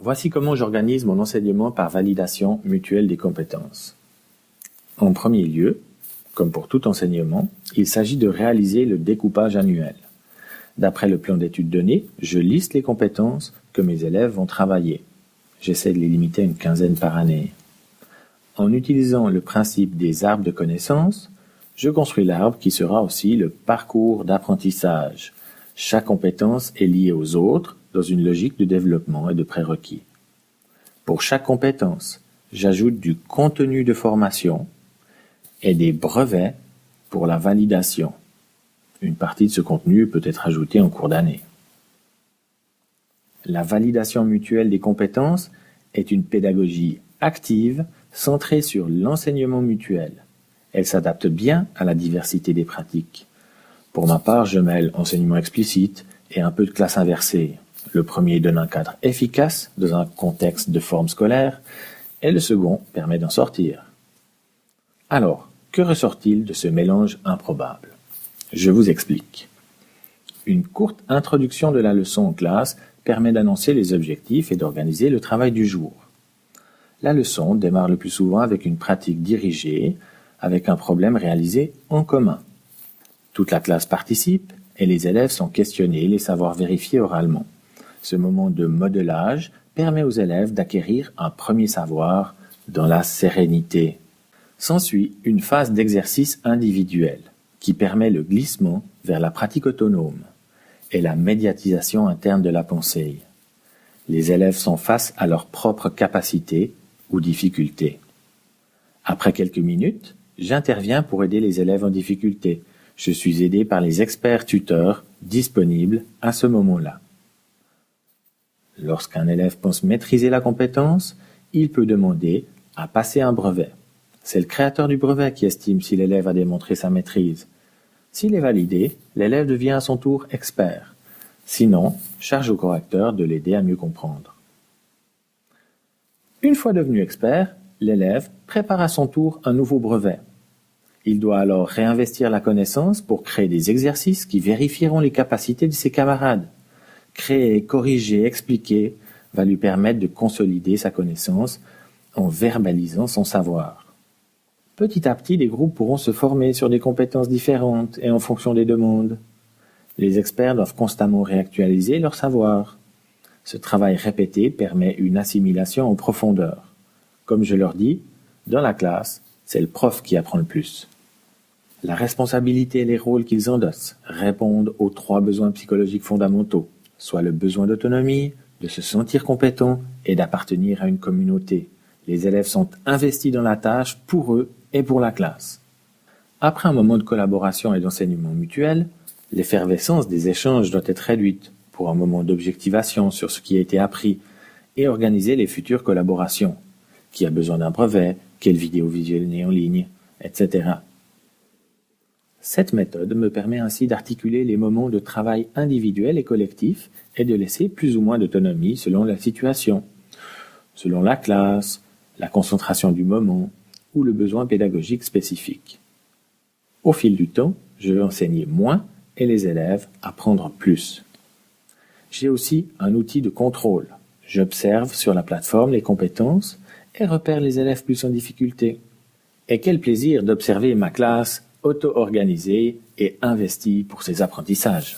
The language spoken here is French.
Voici comment j'organise mon enseignement par validation mutuelle des compétences. En premier lieu, comme pour tout enseignement, il s'agit de réaliser le découpage annuel. D'après le plan d'études donné, je liste les compétences que mes élèves vont travailler. J'essaie de les limiter à une quinzaine par année. En utilisant le principe des arbres de connaissances, je construis l'arbre qui sera aussi le parcours d'apprentissage. Chaque compétence est liée aux autres dans une logique de développement et de prérequis. Pour chaque compétence, j'ajoute du contenu de formation et des brevets pour la validation. Une partie de ce contenu peut être ajoutée en cours d'année. La validation mutuelle des compétences est une pédagogie active centrée sur l'enseignement mutuel. Elle s'adapte bien à la diversité des pratiques. Pour ma part, je mêle enseignement explicite et un peu de classe inversée. Le premier donne un cadre efficace dans un contexte de forme scolaire et le second permet d'en sortir. Alors, que ressort-il de ce mélange improbable? Je vous explique. Une courte introduction de la leçon en classe permet d'annoncer les objectifs et d'organiser le travail du jour. La leçon démarre le plus souvent avec une pratique dirigée, avec un problème réalisé en commun. Toute la classe participe et les élèves sont questionnés, les savoirs vérifiés oralement. Ce moment de modelage permet aux élèves d'acquérir un premier savoir dans la sérénité. S'ensuit une phase d'exercice individuel qui permet le glissement vers la pratique autonome et la médiatisation interne de la pensée. Les élèves sont face à leurs propres capacités ou difficultés. Après quelques minutes, j'interviens pour aider les élèves en difficulté. Je suis aidé par les experts tuteurs disponibles à ce moment-là. Lorsqu'un élève pense maîtriser la compétence, il peut demander à passer un brevet. C'est le créateur du brevet qui estime si l'élève a démontré sa maîtrise. S'il est validé, l'élève devient à son tour expert. Sinon, charge au correcteur de l'aider à mieux comprendre. Une fois devenu expert, l'élève prépare à son tour un nouveau brevet. Il doit alors réinvestir la connaissance pour créer des exercices qui vérifieront les capacités de ses camarades. Créer, corriger, expliquer va lui permettre de consolider sa connaissance en verbalisant son savoir. Petit à petit, les groupes pourront se former sur des compétences différentes et en fonction des demandes. Les experts doivent constamment réactualiser leur savoir. Ce travail répété permet une assimilation en profondeur. Comme je leur dis, dans la classe, c'est le prof qui apprend le plus. La responsabilité et les rôles qu'ils endossent répondent aux 3 besoins psychologiques fondamentaux, soit le besoin d'autonomie, de se sentir compétent et d'appartenir à une communauté. Les élèves sont investis dans la tâche pour eux et pour la classe. Après un moment de collaboration et d'enseignement mutuel, l'effervescence des échanges doit être réduite pour un moment d'objectivation sur ce qui a été appris et organiser les futures collaborations. Qui a besoin d'un brevet, quelle vidéo visionner en ligne, etc. Cette méthode me permet ainsi d'articuler les moments de travail individuel et collectif et de laisser plus ou moins d'autonomie selon la situation, selon la classe, la concentration du moment ou le besoin pédagogique spécifique. Au fil du temps, je vais enseigner moins et les élèves apprendre plus. J'ai aussi un outil de contrôle. J'observe sur la plateforme les compétences et repère les élèves plus en difficulté. Et quel plaisir d'observer ma classe auto-organisée et investie pour ses apprentissages.